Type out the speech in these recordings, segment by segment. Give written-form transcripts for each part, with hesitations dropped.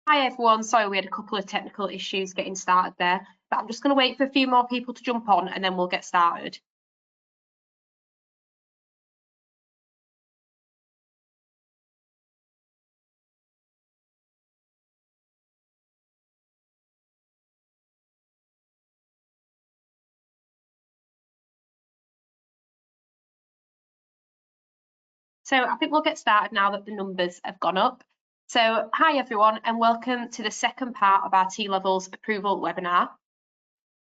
Hi everyone, sorry we had a couple of technical issues getting started there, but I'm just going to wait for a few more people to jump on and then we'll get started. So I think we'll get started now that the numbers have gone up. So hi everyone and welcome to the second part of our TLevel's approval webinar.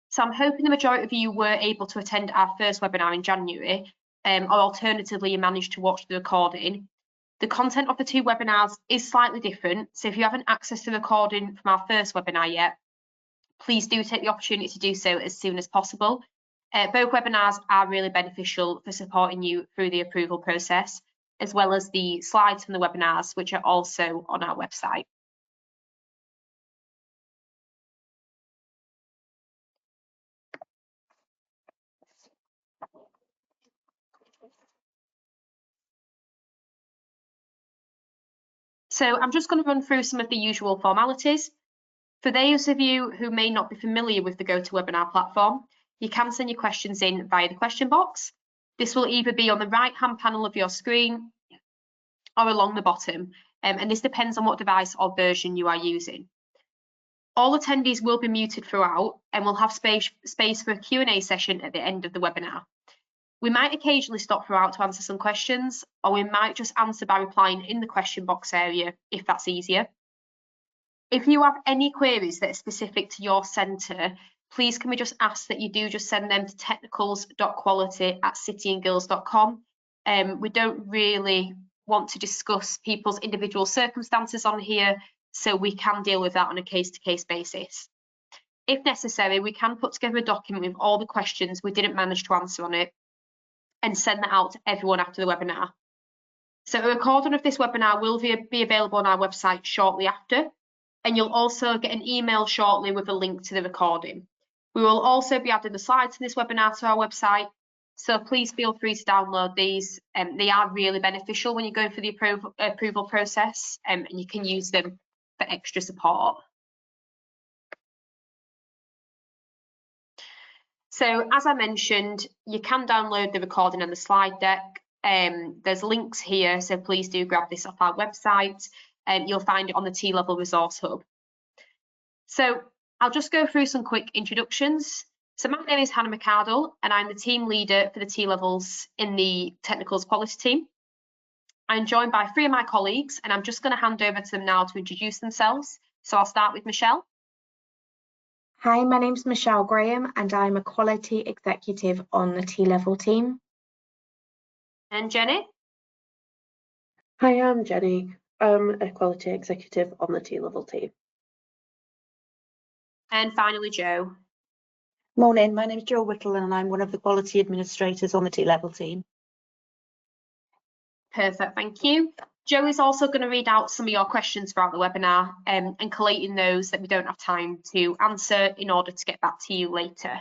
So I'm hoping the majority of you were able to attend our first webinar in January, or alternatively you managed to watch the recording. The content of the two webinars is slightly different, so if you haven't accessed the recording from our first webinar yet, please do take the opportunity to do so as soon as possible. Both webinars are really beneficial for supporting you through the approval process, as well as the slides from the webinars, which are also on our website. So I'm just going to run through some of the usual formalities. For those of you who may not be familiar with the GoToWebinar platform, you can send your questions in via the question box. This will either be on the right-hand panel of your screen or along the bottom, and this depends on what device or version you are using. All attendees will be muted throughout and we'll have space for a Q&A session at the end of the webinar. We might occasionally stop throughout to answer some questions, or we might just answer by replying in the question box area if that's easier. If you have any queries that are specific to your centre, please can we just ask that you do just send them to technicals.quality@cityandguilds.com. We don't really want to discuss people's individual circumstances on here, so we can deal with that on a case-to-case basis. If necessary, we can put together a document with all the questions we didn't manage to answer on it and send that out to everyone after the webinar. So a recording of this webinar will be available on our website shortly after, and you'll also get an email shortly with a link to the recording. We will also be adding the slides in this webinar to our website, so please feel free to download these. They are really beneficial when you're going through the approval process, and you can use them for extra support. So as I mentioned, you can download the recording and the slide deck. There's links here, so please do grab this off our website. You'll find it on the TLevel Resource Hub. So I'll just go through some quick introductions. So my name is Hannah McArdle, and I'm the team leader for the TLevels in the Technicals Quality team. I'm joined by 3 of my colleagues, and I'm just going to hand over to them now to introduce themselves. So I'll start with Michelle. Hi, my name's Michelle Graham and I'm a Quality Executive on the TLevel team. And Jenny? Hi, I'm Jenny. I'm a Quality Executive on the TLevel team. And finally, Jo. Morning, my name is Jo Whittle and I'm one of the Quality Administrators on the TLevel team. Perfect, thank you. Jo is also going to read out some of your questions throughout the webinar and collating those that we don't have time to answer in order to get back to you later.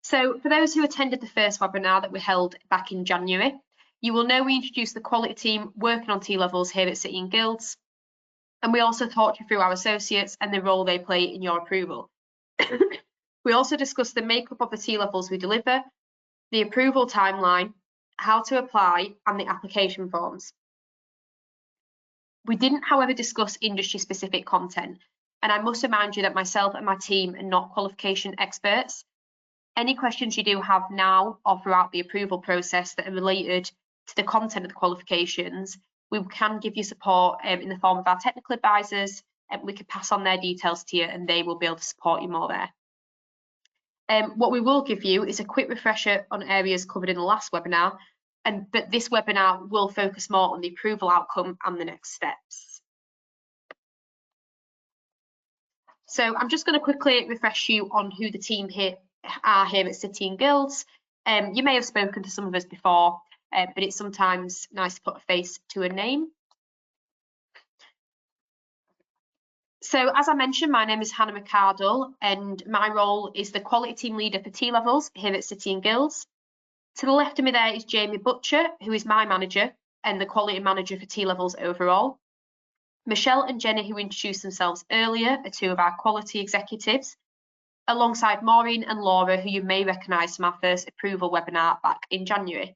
So for those who attended the first webinar that we held back in January, you will know we introduced the quality team working on T-levels here at City and Guilds, and we also talked you through our associates and the role they play in your approval. We also discussed the makeup of the T-levels we deliver, the approval timeline, how to apply, and the application forms. We didn't, however, discuss industry-specific content, and I must remind you that myself and my team are not qualification experts. Any questions you do have now or throughout the approval process that are related to the content of the qualifications, we can give you support in the form of our technical advisors, and we can pass on their details to you and they will be able to support you more there. What we will give you is a quick refresher on areas covered in the last webinar, but this webinar will focus more on the approval outcome and the next steps. So I'm just going to quickly refresh you on who the team are here at City and Guilds. You may have spoken to some of us before, but it's sometimes nice to put a face to a name. So as I mentioned, my name is Hannah McArdle and my role is the quality team leader for T-levels here at City and Guilds. To the left of me there is Jamie Butcher, who is my manager and the quality manager for T-Levels overall. Michelle and Jenny, who introduced themselves earlier, are two of our quality executives, alongside Maureen and Laura, who you may recognise from our first approval webinar back in January.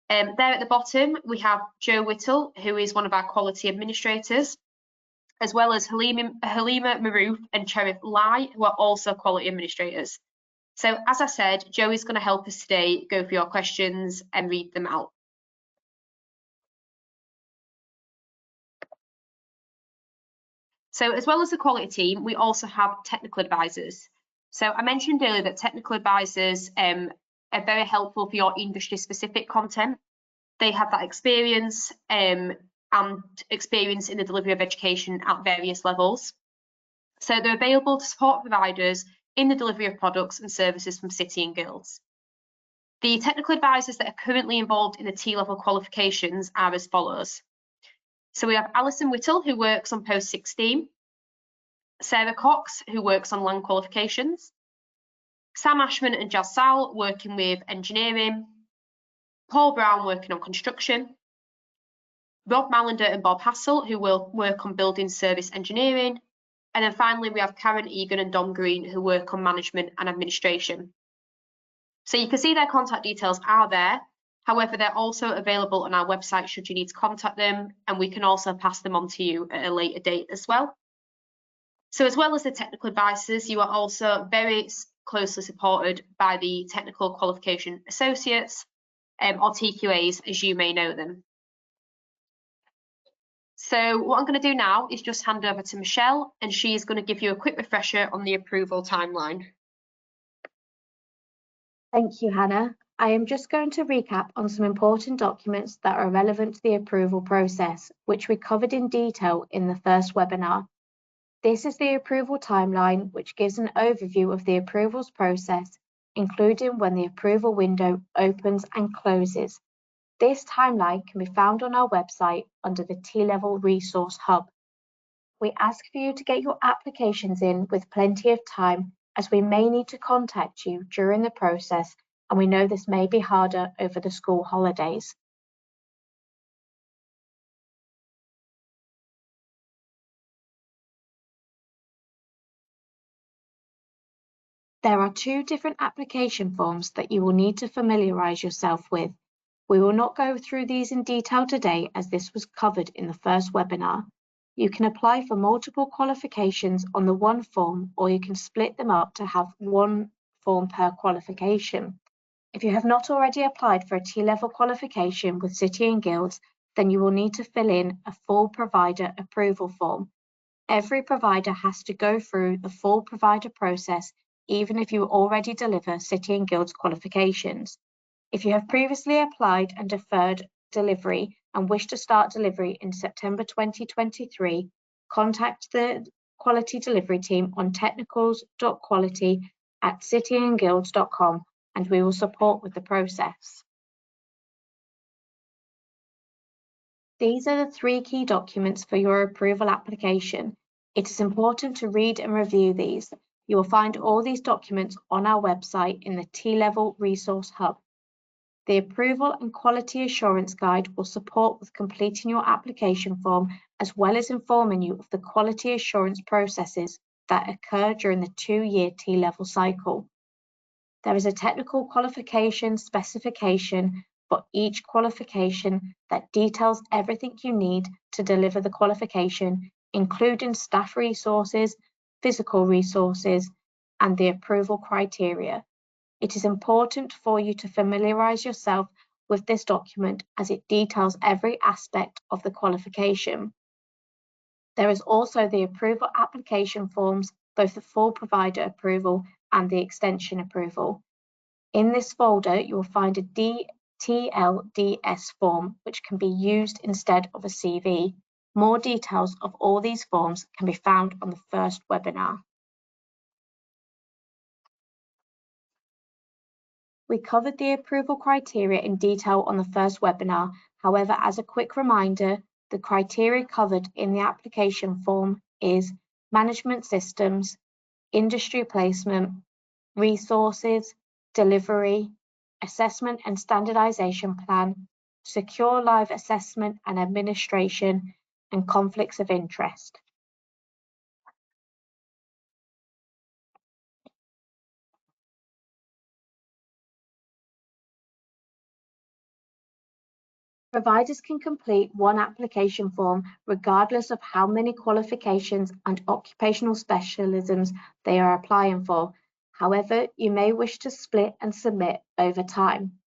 There at the bottom, we have Jo Whittle, who is one of our quality administrators, as well as Halima Maroof and Cherif Lai, who are also quality administrators. So as I said, Jo is going to help us today go through your questions and read them out. So as well as the quality team, we also have technical advisors. So I mentioned earlier that technical advisors are very helpful for your industry specific content. They have that experience and experience in the delivery of education at various levels. So they're available to support providers in the delivery of products and services from City and Guilds. The technical advisors that are currently involved in the T-level qualifications are as follows. So we have Alison Whittle, who works on post 16, Sarah Cox, who works on land qualifications, Sam Ashman and Jazz Sal working with engineering, Paul Brown working on construction, Rob Mallander and Bob Hassel, who will work on building service engineering, and then finally we have Karen Egan and Dom Green, who work on management and administration. So you can see their contact details are there. However, they're also available on our website should you need to contact them, and we can also pass them on to you at a later date as well. So as well as the technical advisors, you are also very closely supported by the Technical Qualification Associates, or TQAs, as you may know them. So what I'm going to do now is just hand over to Michelle, and she's going to give you a quick refresher on the approval timeline. Thank you, Hannah. I am just going to recap on some important documents that are relevant to the approval process, which we covered in detail in the first webinar. This is the approval timeline, which gives an overview of the approvals process, including when the approval window opens and closes. This timeline can be found on our website under the T-Level Resource Hub. We ask for you to get your applications in with plenty of time, as we may need to contact you during the process, and we know this may be harder over the school holidays. There are two different application forms that you will need to familiarise yourself with. We will not go through these in detail today, as this was covered in the first webinar. You can apply for multiple qualifications on the one form, or you can split them up to have one form per qualification. If you have not already applied for a T-level qualification with City and Guilds, then you will need to fill in a full provider approval form. Every provider has to go through the full provider process, even if you already deliver City and Guilds qualifications. If you have previously applied and deferred delivery and wish to start delivery in September 2023, contact the quality delivery team on technicals.quality@cityandguilds.com and we will support with the process. These are the three key documents for your approval application. It is important to read and review these. You will find all these documents on our website in the T-Level Resource Hub. The Approval and Quality Assurance Guide will support with completing your application form, as well as informing you of the quality assurance processes that occur during the 2-year T-Level cycle. There is a technical qualification specification for each qualification that details everything you need to deliver the qualification, including staff resources, physical resources, and the approval criteria. It is important for you to familiarise yourself with this document, as it details every aspect of the qualification. There is also the approval application forms, both the full provider approval and the extension approval. In this folder, you will find a TLDS form, which can be used instead of a CV. More details of all these forms can be found on the first webinar. We covered the approval criteria in detail on the first webinar. However, as a quick reminder, the criteria covered in the application form is management systems, industry placement, resources, delivery, assessment and standardisation plan, secure live assessment and administration, and conflicts of interest. Providers can complete one application form regardless of how many qualifications and occupational specialisms they are applying for. However, you may wish to split and submit over time.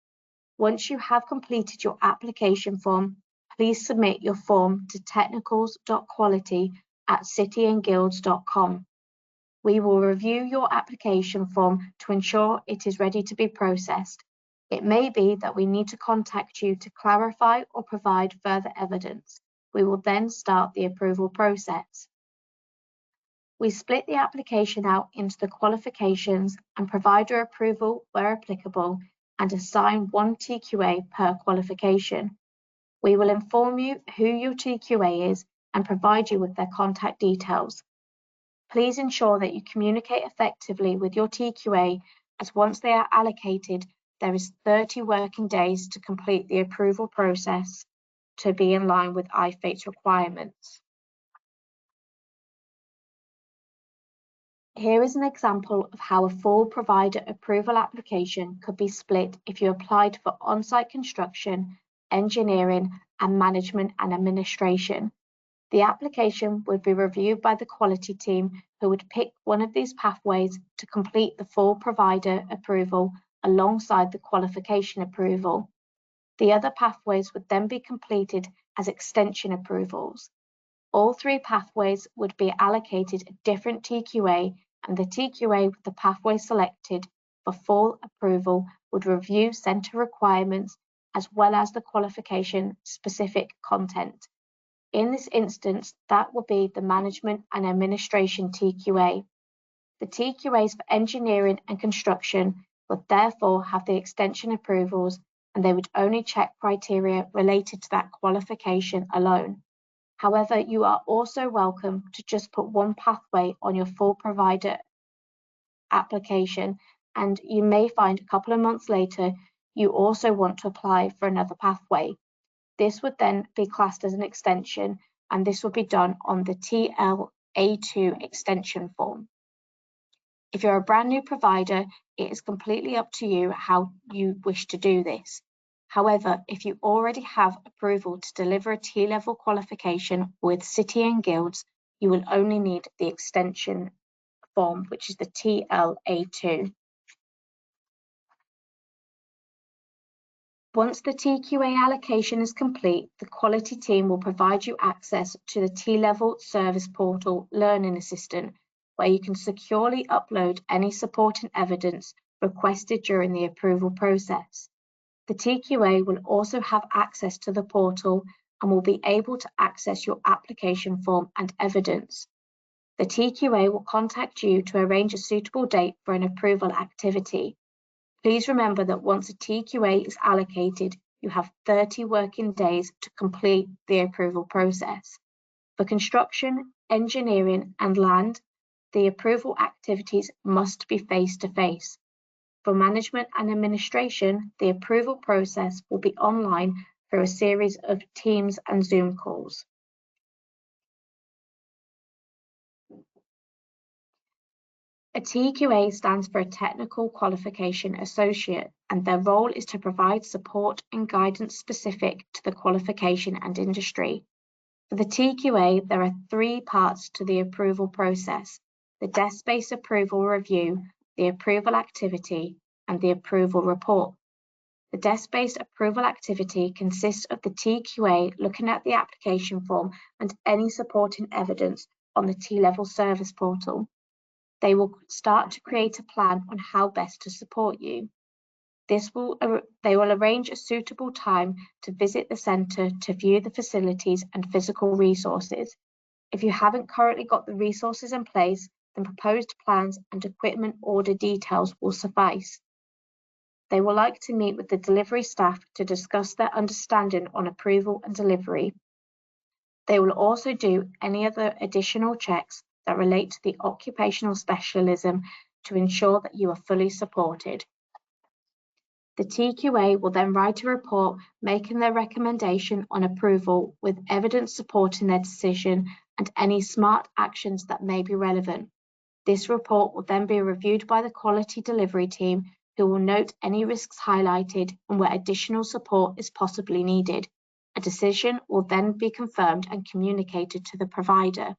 Once you have completed your application form, please submit your form to technicals.quality@cityandguilds.com. We will review your application form to ensure it is ready to be processed. It may be that we need to contact you to clarify or provide further evidence. We will then start the approval process. We split the application out into the qualifications and provider approval where applicable, and assign one TQA per qualification. We will inform you who your TQA is and provide you with their contact details. Please ensure that you communicate effectively with your TQA, as once they are allocated, there is 30 working days to complete the approval process to be in line with IFATE's requirements. Here is an example of how a full provider approval application could be split if you applied for on-site construction, engineering, and management and administration. The application would be reviewed by the quality team, who would pick one of these pathways to complete the full provider approval alongside the qualification approval. The other pathways would then be completed as extension approvals. All three pathways would be allocated a different TQA, and the TQA with the pathway selected for full approval would review centre requirements as well as the qualification specific content. In this instance, that will be the management and administration TQA. The TQAs for engineering and construction would therefore have the extension approvals, and they would only check criteria related to that qualification alone. However, you are also welcome to just put one pathway on your full provider application, and you may find a couple of months later you also want to apply for another pathway. This would then be classed as an extension, and this will be done on the TLA2 extension form. If you're a brand new provider, it is completely up to you how you wish to do this. However, if you already have approval to deliver a TLevel qualification with City and Guilds, you will only need the extension form, which is the TLA2. Once the TQA allocation is complete, the quality team will provide you access to the TLevel Service Portal Learning Assistant, where you can securely upload any supporting evidence requested during the approval process. The TQA will also have access to the portal and will be able to access your application form and evidence. The TQA will contact you to arrange a suitable date for an approval activity. Please remember that once a TQA is allocated, you have 30 working days to complete the approval process. For construction, engineering, and land, the approval activities must be face-to-face. For management and administration, the approval process will be online through a series of Teams and Zoom calls. A TQA stands for a Technical Qualification Associate, and their role is to provide support and guidance specific to the qualification and industry. For the TQA, there are three parts to the approval process: the desk-based approval review, the approval activity, and the approval report. The desk-based approval activity consists of the TQA looking at the application form and any supporting evidence on the TLevel service portal. They will start to create a plan on how best to support you. They will arrange a suitable time to visit the centre to view the facilities and physical resources. If you haven't currently got the resources in place, then proposed plans and equipment order details will suffice. They will like to meet with the delivery staff to discuss their understanding on approval and delivery. They will also do any other additional checks that relate to the occupational specialism to ensure that you are fully supported. The TQA will then write a report making their recommendation on approval with evidence supporting their decision and any smart actions that may be relevant. This report will then be reviewed by the quality delivery team, who will note any risks highlighted and where additional support is possibly needed. A decision will then be confirmed and communicated to the provider.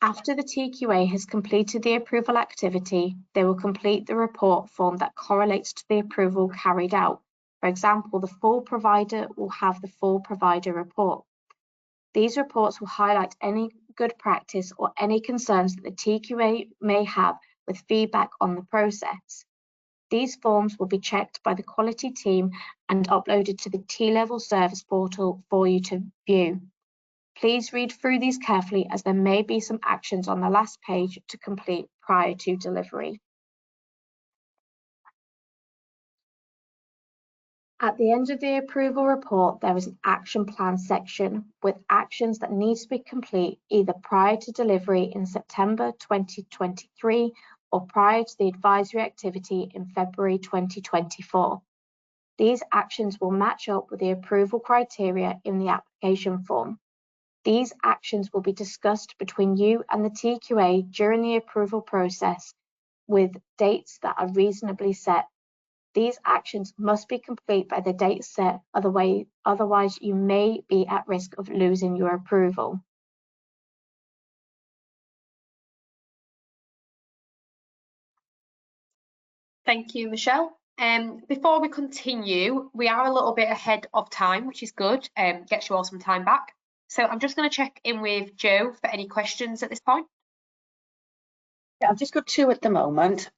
After the TQA has completed the approval activity, they will complete the report form that correlates to the approval carried out. For example, the full provider will have the full provider report. These reports will highlight any good practice or any concerns that the TQA may have with feedback on the process. These forms will be checked by the quality team and uploaded to the TLevel service portal for you to view. Please read through these carefully, as there may be some actions on the last page to complete prior to delivery. At the end of the approval report, there is an action plan section with actions that need to be complete either prior to delivery in September 2023 or prior to the advisory activity in February 2024. These actions will match up with the approval criteria in the application form. These actions will be discussed between you and the TQA during the approval process with dates that are reasonably set. These actions must be complete by the date set, otherwise you may be at risk of losing your approval. Thank you, Michelle. Before we continue, we are a little bit ahead of time, which is good, gets you all some time back. So I'm just going to check in with Jo for any questions at this point. Yeah, I've just got two at the moment.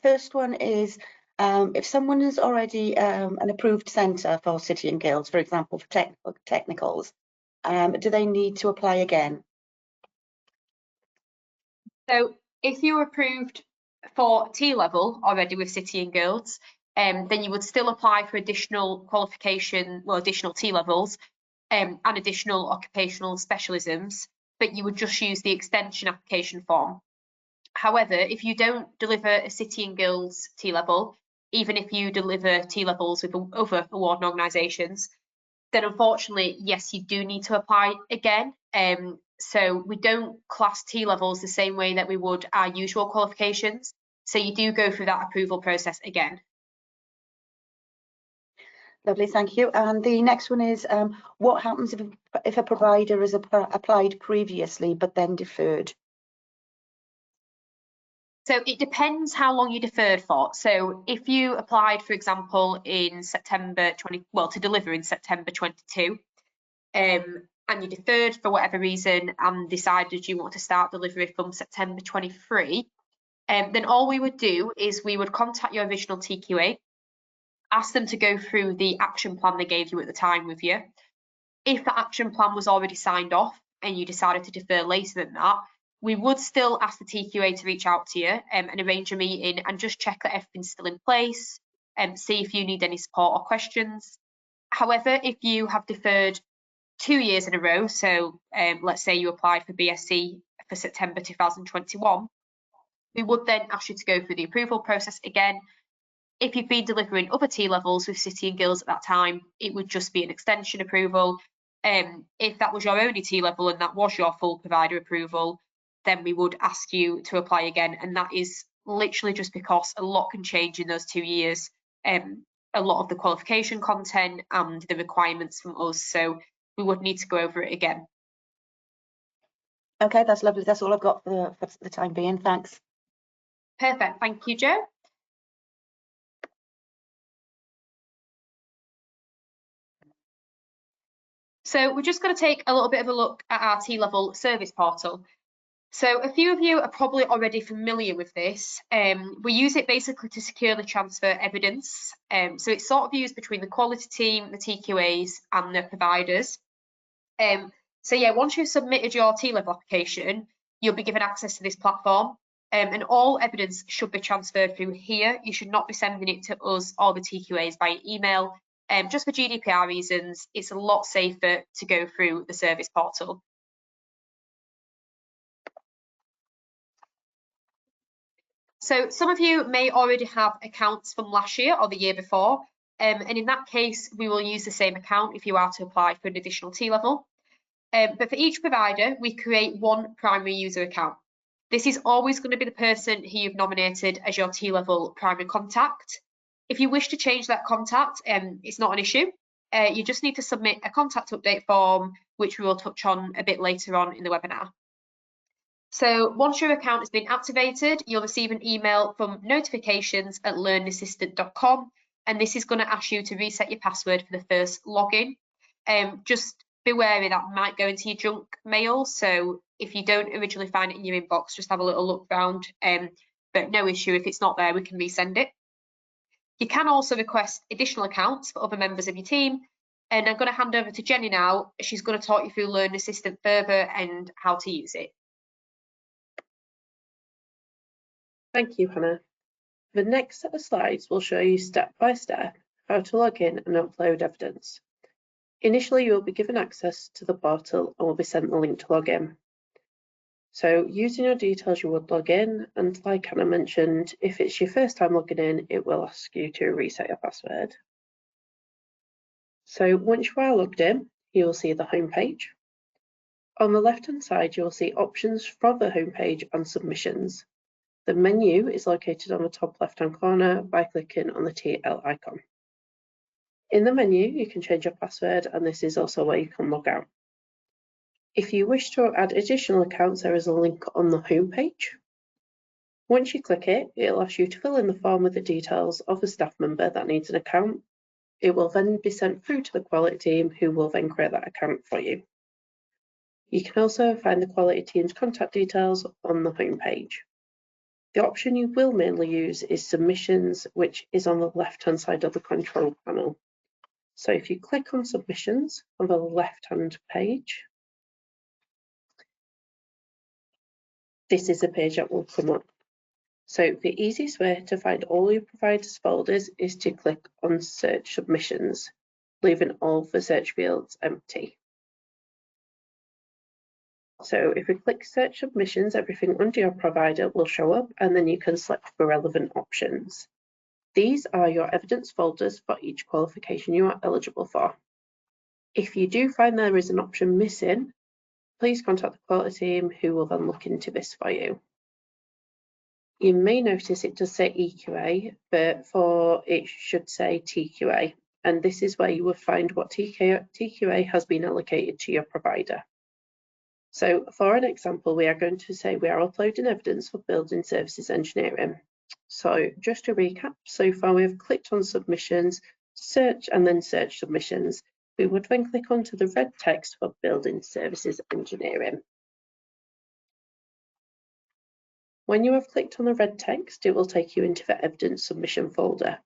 First one is, if someone is already an approved centre for City and Guilds, for example, for technicals, do they need to apply again? So if you're approved for TLevel already with City and Guilds, then you would still apply for additional qualification, well, additional TLevels and additional occupational specialisms, but you would just use the extension application form. However, if you don't deliver a City and Guilds TLevel, even if you deliver TLevels with other awarding organisations, then unfortunately, yes, you do need to apply again. So we don't class TLevels the same way that we would our usual qualifications. So you do go through that approval process again. Lovely, thank you. And the next one is, what happens if a provider has applied previously but then deferred? So it depends how long you deferred for. So if you applied, for example, in September to deliver in September 22, and you deferred for whatever reason and decided you want to start delivery from September 23, then all we would do is we would contact your original TQA, ask them to go through the action plan they gave you at the time with you. If the action plan was already signed off and you decided to defer later than that, we would still ask the TQA to reach out to you and arrange a meeting and just check that everything's still in place and see if you need any support or questions. However, if you have deferred 2 years in a row, so let's say you applied for BSc for September 2021, we would then ask you to go through the approval process again. If you've been delivering other TLevels with City and Guilds at that time, it would just be an extension approval. If that was your only TLevel and that was your full provider approval, then we would ask you to apply again. And that is literally just because a lot can change in those 2 years. A lot of the qualification content and the requirements from us. So we would need to go over it again. Okay, that's lovely. That's all I've got for the time being. Thanks. Perfect. Thank you, Jo. So we're just going to take a little bit of a look at our TLevel service portal. So a few of you are probably already familiar with this. We use it basically to secure the transfer evidence. So it's sort of used between the quality team, the TQAs and the providers. So yeah, once you've submitted your TLevel application, you'll be given access to this platform. And all evidence should be transferred through here. You should not be sending it to us or the TQAs by email. Just for GDPR reasons, it's a lot safer to go through the service portal. So some of you may already have accounts from last year or the year before, and in that case, we will use the same account if you are to apply for an additional T-level. But for each provider, we create one primary user account. This is always going to be the person who you've nominated as your T-level primary contact. If you wish to change that contact, it's not an issue. You just need to submit a contact update form, which we will touch on a bit later on in the webinar. So once your account has been activated, you'll receive an email from notifications@learnassistant.com, and this is going to ask you to reset your password for the first login. Just be wary that might go into your junk mail, so if you don't originally find it in your inbox, just have a little look around, but no issue, if it's not there, we can resend it. You can also request additional accounts for other members of your team, and I'm going to hand over to Jenny now. She's going to talk you through Learn Assistant further and how to use it. Thank you, Hannah. The next set of slides will show you step by step how to log in and upload evidence. Initially, you will be given access to the portal and will be sent the link to log in. So using your details, you would log in, and like Hannah mentioned, if it's your first time logging in, it will ask you to reset your password. So once you are logged in, you will see the home page. On the left-hand side, you will see options from the home page and submissions. The menu is located on the top left-hand corner by clicking on the TL icon. In the menu, you can change your password, and this is also where you can log out. If you wish to add additional accounts, there is a link on the home page. Once you click it, it'll ask you to fill in the form with the details of a staff member that needs an account. It will then be sent through to the quality team, who will then create that account for you. You can also find the quality team's contact details on the home page. The option you will mainly use is submissions, which is on the left-hand side of the control panel. So if you click on submissions on the left-hand page, this is a page that will come up. So the easiest way to find all your providers folders is to click on search submissions, leaving all the search fields empty. So if we click search submissions, everything under your provider will show up, and then you can select the relevant options. These are your evidence folders for each qualification you are eligible for. If you do find there is an option missing, please contact the quality team, who will then look into this for you. You may notice it does say EQA, but it should say TQA, and this is where you will find what TQA has been allocated to your provider. So for an example, we are going to say we are uploading evidence for building services engineering. So just to recap, so far we have clicked on submissions, search, and then search submissions. We would then click onto the red text for building services engineering. When you have clicked on the red text, it will take you into the evidence submission folder.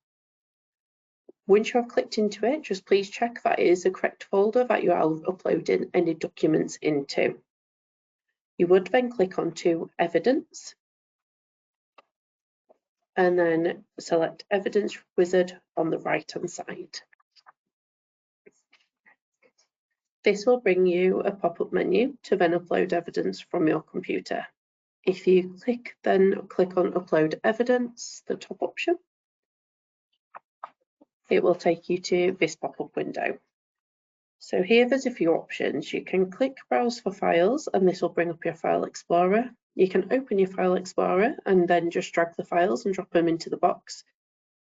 Once you have clicked into it, just please check that it is the correct folder that you are uploading any documents into. You would then click onto evidence and then select evidence wizard on the right hand side. This will bring you a pop-up menu to then upload evidence from your computer. If you click on upload evidence, the top option, it will take you to this pop-up window. So here there's a few options. You can click browse for files, and this will bring up your file explorer. You can open your file explorer and then just drag the files and drop them into the box.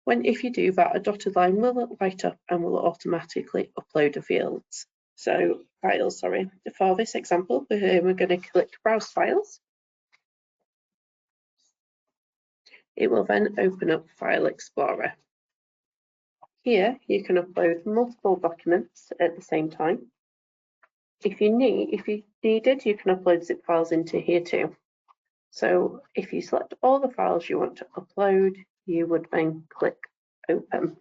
If you do that, a dotted line will light up and will automatically upload the files. For this example, we're going to click browse files. It will then open up File Explorer. Here you can upload multiple documents at the same time. If you needed, you can upload zip files into here too. So if you select all the files you want to upload, you would then click Open.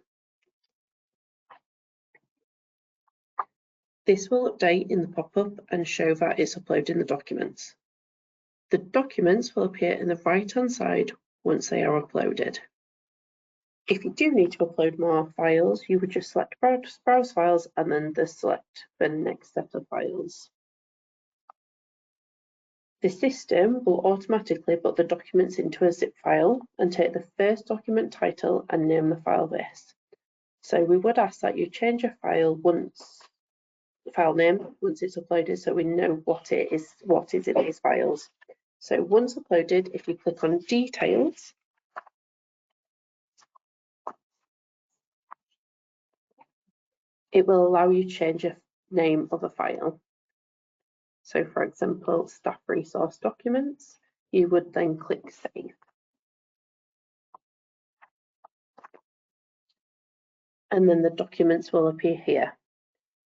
This will update in the pop-up and show that it's uploading the documents. The documents will appear in the right-hand side once they are uploaded. If you do need to upload more files, you would just select browse files and then select the next set of files. The system will automatically put the documents into a zip file and take the first document title and name the file this. So we would ask that you change your file name once it's uploaded, so we know what is in these files. So once uploaded, if you click on Details, it will allow you to change the name of a file. So for example, staff resource documents, you would then click Save. And then the documents will appear here.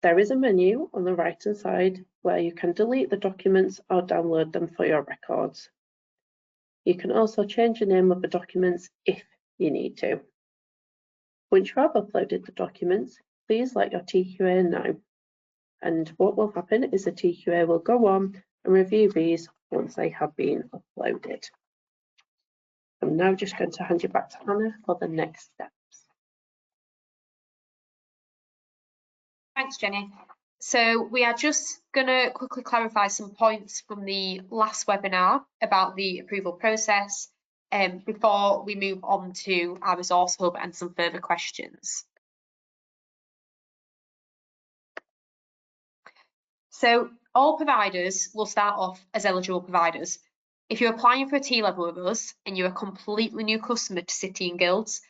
There is a menu on the right hand side where you can delete the documents or download them for your records. You can also change the name of the documents if you need to. Once you have uploaded the documents, please let your TQA know. And what will happen is the TQA will go on and review these once they have been uploaded. I'm now just going to hand you back to Hannah for the next steps. Thanks, Jenny. So we are just going to quickly clarify some points from the last webinar about the approval process before we move on to our resource hub and some further questions. So all providers will start off as eligible providers. If you're applying for a TLevel with us and you're a completely new customer to City and Guilds,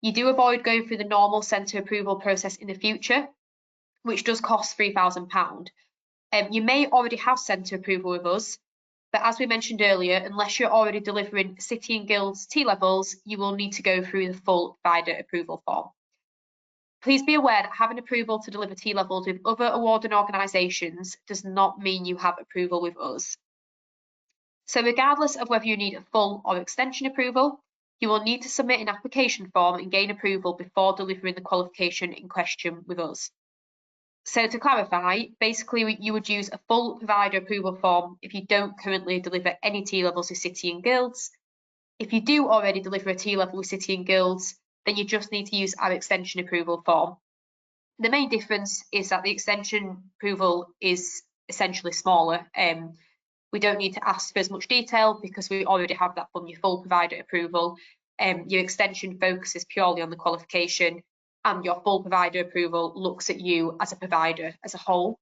you do avoid going through the normal centre approval process in the future, which does cost £3,000. You may already have centre approval with us, but as we mentioned earlier, unless you're already delivering City and Guilds TLevels, you will need to go through the full provider approval form. Please be aware that having approval to deliver TLevels with other awarding organisations does not mean you have approval with us. So regardless of whether you need a full or extension approval, you will need to submit an application form and gain approval before delivering the qualification in question with us. So to clarify, basically you would use a full provider approval form if you don't currently deliver any TLevels with City and Guilds. If you do already deliver a TLevel with City and Guilds, then you just need to use our extension approval form. The main difference is that the extension approval is essentially smaller. We don't need to ask for as much detail because we already have that from your full provider approval. Your extension focuses purely on the qualification, and your full provider approval looks at you as a provider as a whole.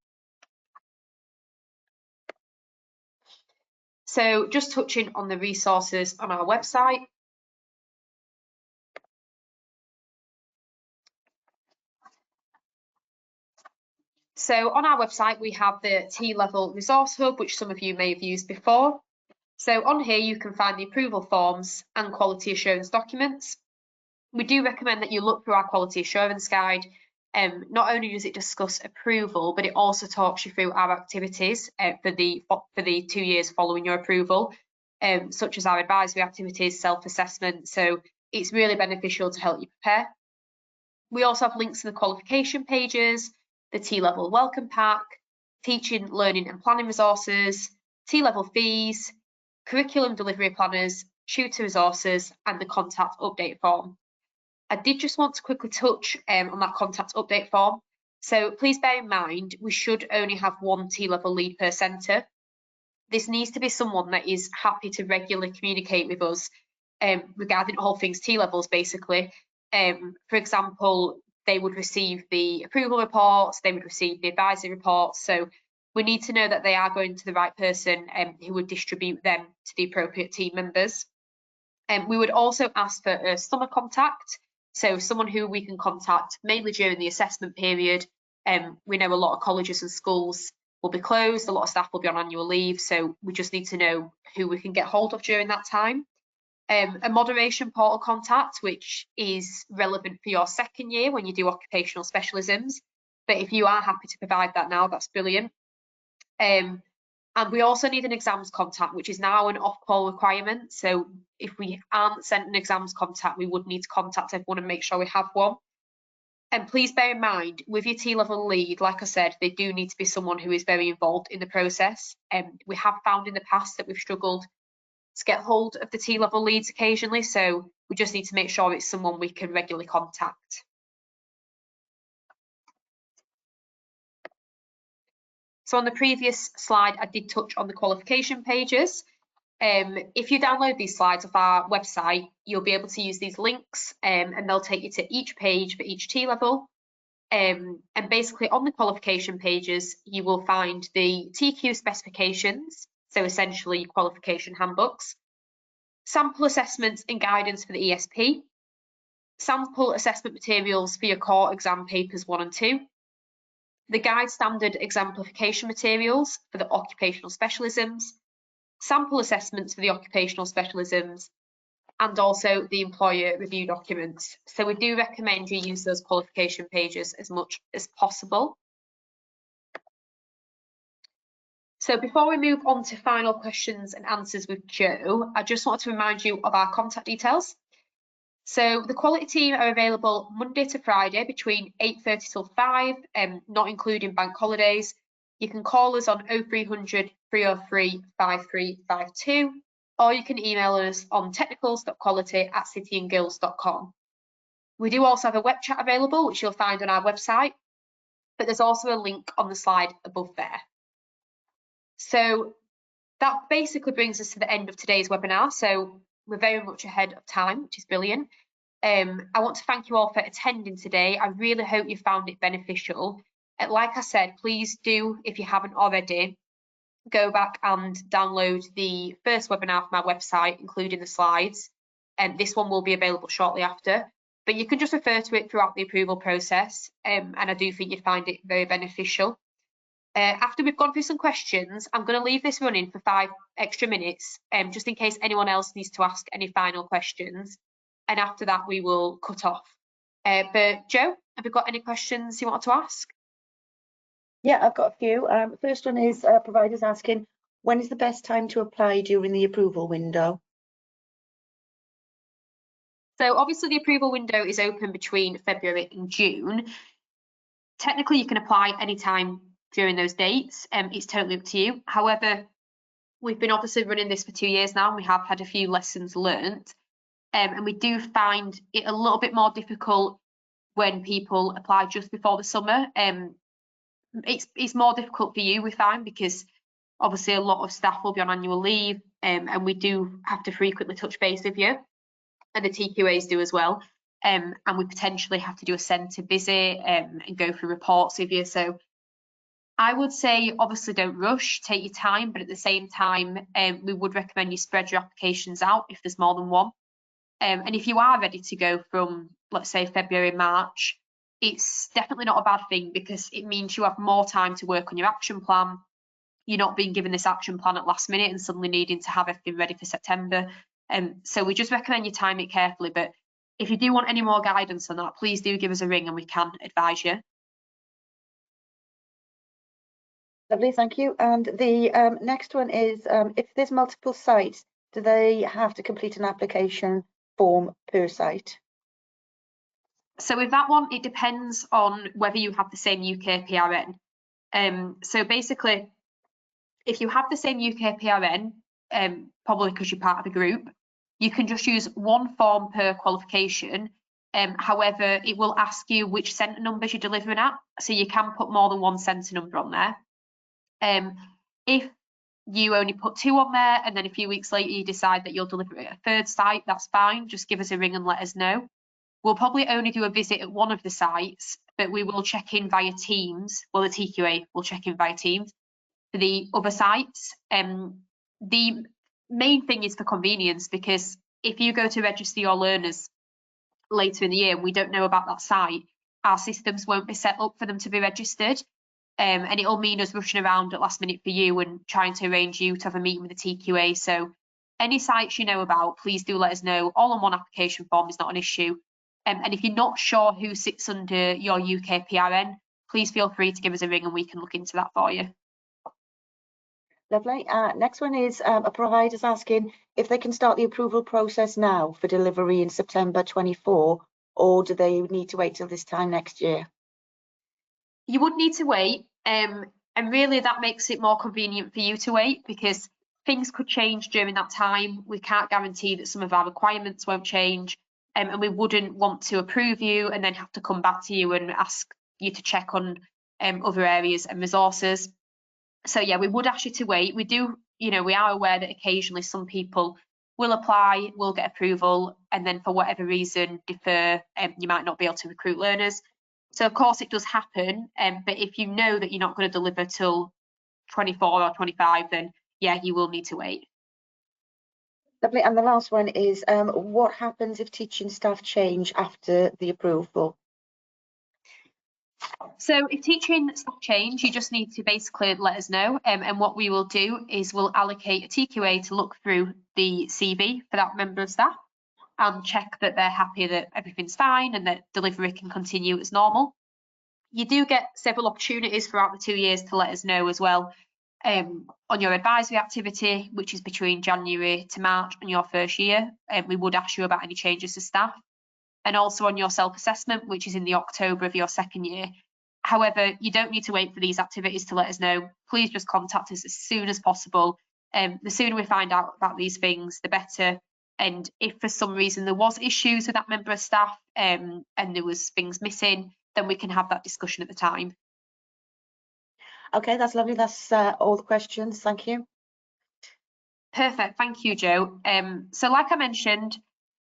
So just touching on the resources on our website. So on our website, we have the TLevel Resource Hub, which some of you may have used before. So on here, you can find the approval forms and quality assurance documents. We do recommend that you look through our quality assurance guide. Not only does it discuss approval, but it also talks you through our activities for the 2 years following your approval, such as our advisory activities, self-assessment. So it's really beneficial to help you prepare. We also have links to the qualification pages, the TLevel welcome pack, teaching, learning and planning resources, TLevel fees, curriculum delivery planners, tutor resources and the contact update form. I did just want to quickly touch on that contact update form. So please bear in mind, we should only have one TLevel lead per centre. This needs to be someone that is happy to regularly communicate with us regarding all things TLevels basically. For example, they would receive the approval reports, they would receive the advisory reports. So we need to know that they are going to the right person who would distribute them to the appropriate team members. We would also ask for a summer contact, so someone who we can contact mainly during the assessment period. We know a lot of colleges and schools will be closed, a lot of staff will be on annual leave, so we just need to know who we can get hold of during that time. A moderation portal contact, which is relevant for your second year when you do occupational specialisms, but if you are happy to provide that now, that's brilliant. And we also need an exams contact, which is now an off-call requirement. So if we aren't sent an exams contact, we would need to contact everyone and make sure we have one. And please bear in mind, with your TLevel lead, like I said, they do need to be someone who is very involved in the process. We have found in the past that we've struggled to get hold of the TLevel leads occasionally, so we just need to make sure it's someone we can regularly contact. So on the previous slide, I did touch on the qualification pages. If you download these slides off our website, you'll be able to use these links and they'll take you to each page for each T-level. And basically on the qualification pages, you will find the TQ specifications, so essentially qualification handbooks, sample assessments and guidance for the ESP, sample assessment materials for your core exam papers 1 and 2, the guide standard exemplification materials for the occupational specialisms, sample assessments for the occupational specialisms, and also the employer review documents. So we do recommend you use those qualification pages as much as possible. So before we move on to final questions and answers with Jo, I just want to remind you of our contact details. So the quality team are available Monday to Friday between 8:30 till 5, not including bank holidays. You can call us on 0300 303 5352, or you can email us on technicals.quality@cityandguilds.com. We do also have a web chat available, which you'll find on our website, but there's also a link on the slide above there. So that basically brings us to the end of today's webinar. So we're very much ahead of time, which is brilliant. I want to thank you all for attending today. I really hope you found it beneficial. Like I said, please do, if you haven't already, go back and download the first webinar from our website, including the slides. And this one will be available shortly after. But you can just refer to it throughout the approval process. And I do think you'd find it very beneficial. After we've gone through some questions, I'm going to leave this running for 5 extra minutes, just in case anyone else needs to ask any final questions. And after that, we will cut off. But Jo, have you got any questions you want to ask? Yeah, I've got a few. First one is providers asking, when is the best time to apply during the approval window? So obviously the approval window is open between February and June. Technically, you can apply anytime during those dates. It's totally up to you. However, we've been obviously running this for 2 years now, and we have had a few lessons learnt. And we do find it a little bit more difficult when people apply just before the summer. It's more difficult for you, we find, because obviously a lot of staff will be on annual leave, and we do have to frequently touch base with you, and the TQAs do as well. And we potentially have to do a centre visit and go through reports with you. So I would say, obviously, don't rush, take your time, but at the same time, we would recommend you spread your applications out if there's more than one. And if you are ready to go from, let's say, February, March, it's definitely not a bad thing, because it means you have more time to work on your action plan. You're not being given this action plan at last minute and suddenly needing to have everything ready for September. So we just recommend you time it carefully. But if you do want any more guidance on that, please do give us a ring and we can advise you. Lovely, thank you. And the next one is, if there's multiple sites, do they have to complete an application form per site? So with that one, it depends on whether you have the same UK PRN. So basically, if you have the same UK PRN, probably because you're part of the group, you can just use one form per qualification. However, it will ask you which centre numbers you're delivering at, so you can put more than one centre number on there. If you only put 2 on there, and then a few weeks later you decide that you'll deliver it at a 3rd site, that's fine. Just give us a ring and let us know. We'll probably only do a visit at one of the sites, but we will check in via Teams. Well, the TQA will check in via Teams for the other sites. The main thing is for convenience, because if you go to register your learners later in the year and we don't know about that site, our systems won't be set up for them to be registered. And it'll mean us rushing around at last minute for you and trying to arrange you to have a meeting with the TQA. So any sites you know about, please do let us know. All on one application form is not an issue. And if you're not sure who sits under your UK PRN, please feel free to give us a ring and we can look into that for you. Lovely. Next one is a provider's asking if they can start the approval process now for delivery in September 24, or do they need to wait till this time next year? You would need to wait, and really that makes it more convenient for you to wait, because things could change during that time. We can't guarantee that some of our requirements won't change, and we wouldn't want to approve you and then have to come back to you and ask you to check on other areas and resources. So yeah, we would ask you to wait. We do, you know, we are aware that occasionally some people will apply, will get approval, and then for whatever reason defer, you might not be able to recruit learners. So of course it does happen, but if you know that you're not going to deliver till 24 or 25, then yeah, you will need to wait. Lovely. And the last one is, what happens if teaching staff change after the approval? So if teaching staff change, you just need to basically let us know, and what we will do is we'll allocate a TQA to look through the CV for that member of staff and check that they're happy that everything's fine and that delivery can continue as normal. You do get several opportunities throughout the 2 years to let us know as well, on your advisory activity, which is between January to March on your first year. We would ask you about any changes to staff, and also on your self-assessment, which is in the October of your second year. However, you don't need to wait for these activities to let us know. Please just contact us as soon as possible. The sooner we find out about these things, the better. And if for some reason there was issues with that member of staff, and there was things missing, then we can have that discussion at the time. Okay, that's lovely. That's all the questions. Thank you. Perfect. Thank you, Jo. So like I mentioned,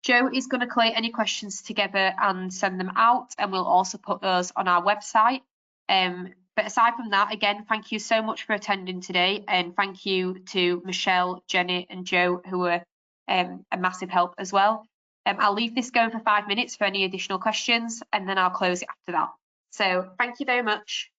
Jo is going to collate any questions together and send them out, and we'll also put those on our website. But aside from that, again, thank you so much for attending today, and thank you to Michelle, Jenny and Jo, who were a massive help as well. I'll leave this going for 5 minutes for any additional questions, and then I'll close it after that. So thank you very much.